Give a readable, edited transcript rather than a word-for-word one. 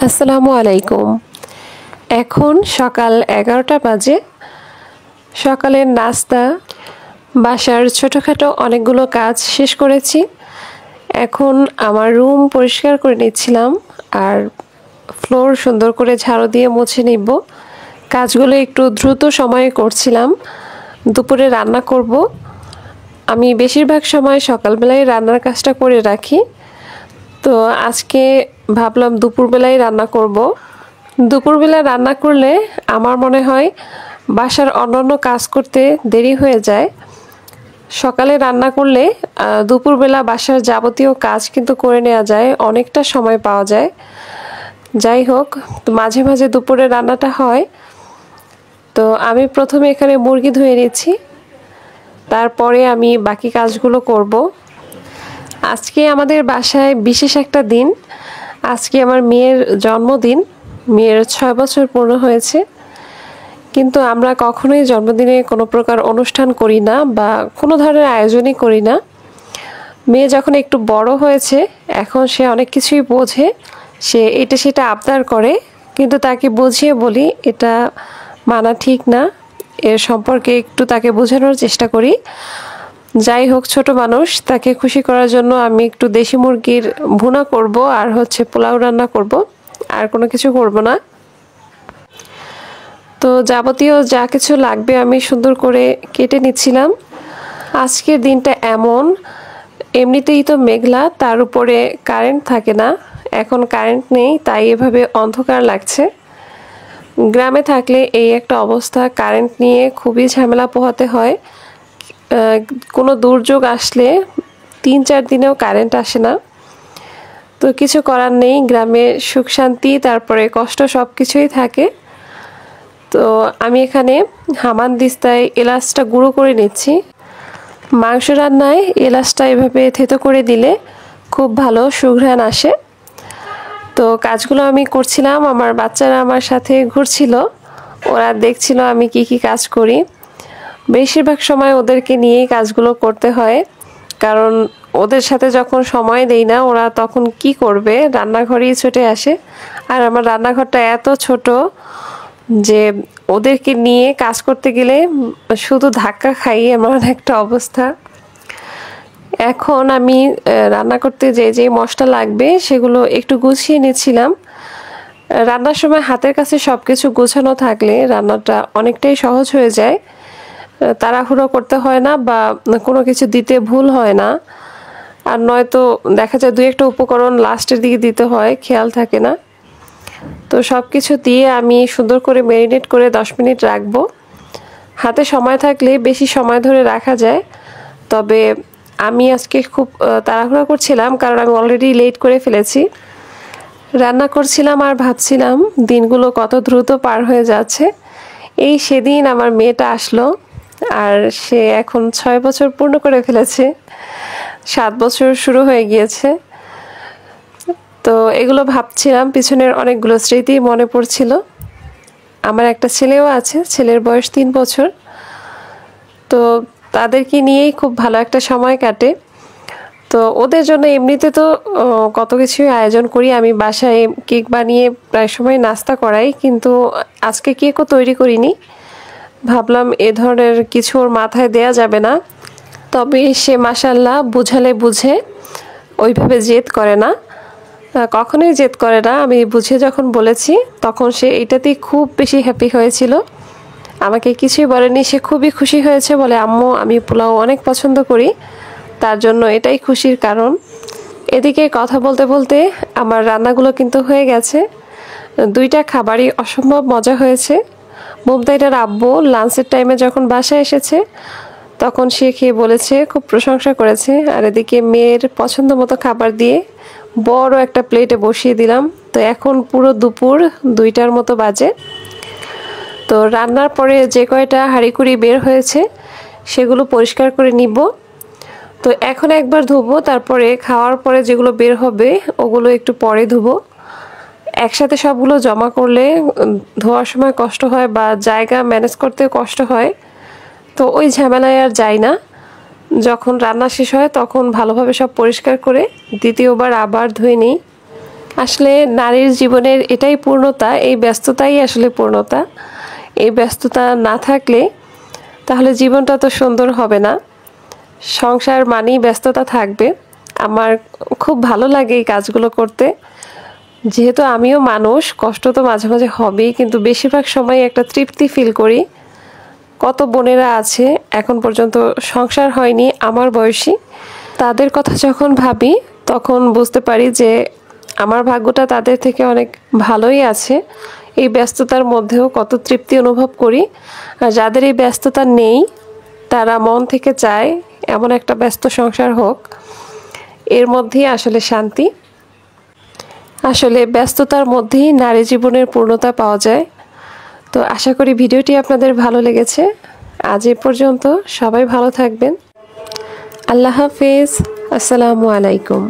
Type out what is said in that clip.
আসসালামু আলাইকুম। এখন সকাল 11টা বাজে। সকালের নাস্তা, বাসার ছোটোখাটো অনেকগুলো কাজ শেষ করেছি। এখন আমার রুম পরিষ্কার করে নিচ্ছিলাম আর ফ্লোর সুন্দর করে ঝাড়ু দিয়ে মুছে নিব। কাজগুলো একটু দ্রুত সময়ে করছিলাম। দুপুরে রান্না করব। আমি বেশিরভাগ সময় সকালবেলায় রান্নার কাজটা করে রাখি। তো আজকে ভাবলাম দুপুরবেলায় রান্না করব। দুপুরবেলা রান্না করলে আমার মনে হয় বাসার অন্যান্য কাজ করতে দেরি হয়ে যায়। সকালে রান্না করলে দুপুরবেলা বাসার যাবতীয় কাজ কিন্তু করে নেওয়া যায়, অনেকটা সময় পাওয়া যায়। যাই হোক, মাঝে মাঝে দুপুরে রান্নাটা হয়। তো আমি প্রথমে এখানে মুরগি ধুয়ে নিচ্ছি, তারপরে আমি বাকি কাজগুলো করব। আজকে আমাদের বাসায় বিশেষ একটা দিন। আজকে আমার মেয়ের জন্মদিন। মেয়ের 6 বছর পূর্ণ হয়েছে, কিন্তু আমরা কখনোই জন্মদিনে কোনো প্রকার অনুষ্ঠান করি না বা কোনো ধরনের আয়োজনই করি না। মেয়ে যখন একটু বড় হয়েছে, এখন সে অনেক কিছুই বোঝে, সে এটা সেটা আবদার করে, কিন্তু তাকে বুঝিয়ে বলি এটা মানা ঠিক না। এর সম্পর্কে একটু তাকে বোঝানোর চেষ্টা করি। যাই হোক, ছোট মানুষ, তাকে খুশি করার জন্য আমি একটু দেশি মুরগির ভুনা করব আর পোলাও রান্না করব, আর কোনো কিছু করব না। তো যাবতীয় যা কিছু লাগবে আমি সুন্দর করে কেটে নিচ্ছিলাম। আজকের দিনটা এমন, এমনিতেই তো মেঘলা, তার উপরে কারেন্ট থাকে না। এখন কারেন্ট নেই, তাই এভাবে অন্ধকার লাগছে। গ্রামে থাকলে এই একটা অবস্থা, কারেন্ট নিয়ে খুবই ঝামেলা পোহাতে হয়। কোনো দুর্যোগ আসলে 3-4 দিনেও কারেন্ট আসে না। তো কিছু করার নেই, গ্রামে সুখ শান্তি তারপরে কষ্ট সব কিছুই থাকে। তো আমি এখানে হামানদিস্তায় এলাচটা গুঁড়ো করে নিচ্ছি। মাংস রান্নায় এলাচটা এভাবে থেতো করে দিলে খুব ভালো সুঘ্রাণ আসে। তো কাজগুলো আমি করছিলাম, আমার বাচ্চারা আমার সাথে ঘুরছিল, ওরা দেখছিল আমি কি কি কাজ করি। বেশিরভাগ সময় ওদেরকে নিয়েই কাজগুলো করতে হয়, কারণ ওদের সাথে যখন সময় দেই না, ওরা তখন কি করবে, রান্নাঘরেই ছুটে আসে। আর আমার রান্নাঘরটা এত ছোট যে ওদেরকে নিয়ে কাজ করতে গেলে শুধু ধাক্কা খাই, এমন একটা অবস্থা। এখন আমি রান্না করতে যে মশলা লাগবে সেগুলো একটু গুছিয়ে নিচ্ছিলাম। রান্নার সময় হাতের কাছে সব কিছু গোছানো থাকলে রান্নাটা অনেকটাই সহজ হয়ে যায়। তাড়াহুড়ো করতে হয় না বা কোনো কিছু দিতে ভুল হয় না। আর নয়তো দেখা যায় 2-1টা উপকরণ লাস্টের দিকে দিতে হয়, খেয়াল থাকে না। তো সব কিছু দিয়ে আমি সুন্দর করে ম্যারিনেট করে 10 মিনিট রাখবো। হাতে সময় থাকলে বেশি সময় ধরে রাখা যায়, তবে আমি আজকে খুব তাড়াহুড়ো করছিলাম, কারণ আমি অলরেডি লেট করে ফেলেছি। রান্না করছিলাম আর ভাবছিলাম দিনগুলো কত দ্রুত পার হয়ে যাচ্ছে। এই সেদিন আমার মেয়েটা আসলো, আর সে এখন 6 বছর পূর্ণ করে ফেলেছে। 7 বছর শুরু হয়ে গিয়েছে। তো এগুলো ভাবছিলাম, পিছনের অনেকগুলো স্মৃতি মনে পড়ছিল। আমার একটা ছেলেও আছে, ছেলের বয়স 3 বছর। তো তাদেরকে নিয়েই খুব ভালো একটা সময় কাটে। তো ওদের জন্য এমনিতে তো কত কিছুই আয়োজন করি, আমি বাসায় কেক বানিয়ে প্রায় সময় নাস্তা করাই, কিন্তু আজকে কেকও তৈরি করিনি। ভাবলাম এ ধরনের কিছু ওর মাথায় দেয়া যাবে না। তবে সে মাশাআল্লাহ বুঝালে বুঝে, ওইভাবে জেদ করে না, কখনোই জেদ করে না। আমি বুঝে যখন বলেছি তখন সে এটাতেই খুব বেশি হ্যাপি হয়েছিল, আমাকে কিছুই বলেনি। সে খুবই খুশি হয়েছে, বলে আম্মু আমি পোলাও অনেক পছন্দ করি, তার জন্য এটাই খুশির কারণ। এদিকে কথা বলতে বলতে আমার রান্নাগুলো কিন্তু হয়ে গেছে। 2টা খাবারই অসম্ভব মজা হয়েছে। মুমতাইটার আব্বু লাঞ্চের টাইমে যখন বাসায় এসেছে তখন সে খেয়ে বলেছে, খুব প্রশংসা করেছে। আর এদিকে মেয়ের পছন্দ মতো খাবার দিয়ে বড় একটা প্লেটে বসিয়ে দিলাম। তো এখন পুরো দুপুর 2টার মতো বাজে। তো রান্নার পরে যে কয়টা হাঁড়িকুড়ি বের হয়েছে সেগুলো পরিষ্কার করে নিব। তো এখন একবার ধুবো, তারপরে খাওয়ার পরে যেগুলো বের হবে ওগুলো একটু পরে ধুবো। একসাথে সবগুলো জমা করলে ধোয়ার সময় কষ্ট হয় বা জায়গা ম্যানেজ করতে কষ্ট হয়, তো ওই ঝামেলায় আর যাই না। যখন রান্না শেষ হয় তখন ভালোভাবে সব পরিষ্কার করে দ্বিতীয়বার আবার ধুয়ে নিই। আসলে নারীর জীবনের এটাই পূর্ণতা, এই ব্যস্ততাই আসলে পূর্ণতা। এই ব্যস্ততা না থাকলে তাহলে জীবনটা তো সুন্দর হবে না। সংসার মানেই ব্যস্ততা থাকবে। আমার খুব ভালো লাগে এই কাজগুলো করতে, যেহেতু আমিও মানুষ, কষ্ট তো মাঝে মাঝে হবেই, কিন্তু বেশিরভাগ সময় একটা তৃপ্তি ফিল করি। কত বোনেরা আছে এখন পর্যন্ত সংসার হয়নি আমার বয়সী, তাদের কথা যখন ভাবি তখন বুঝতে পারি যে আমার ভাগ্যটা তাদের থেকে অনেক ভালোই আছে। এই ব্যস্ততার মধ্যেও কত তৃপ্তি অনুভব করি। আর যাদের এই ব্যস্ততা নেই তারা মন থেকে চায় এমন একটা ব্যস্ত সংসার হোক, এর মধ্যেই আসলে শান্তি। আসলে ব্যস্ততার মধ্যেই নারী জীবনের পূর্ণতা পাওয়া যায়। তো আশা করি ভিডিওটি আপনাদের ভালো লেগেছে। আজ এ পর্যন্ত, সবাই ভালো থাকবেন। আল্লাহ হাফেজ। আসসালামু আলাইকুম।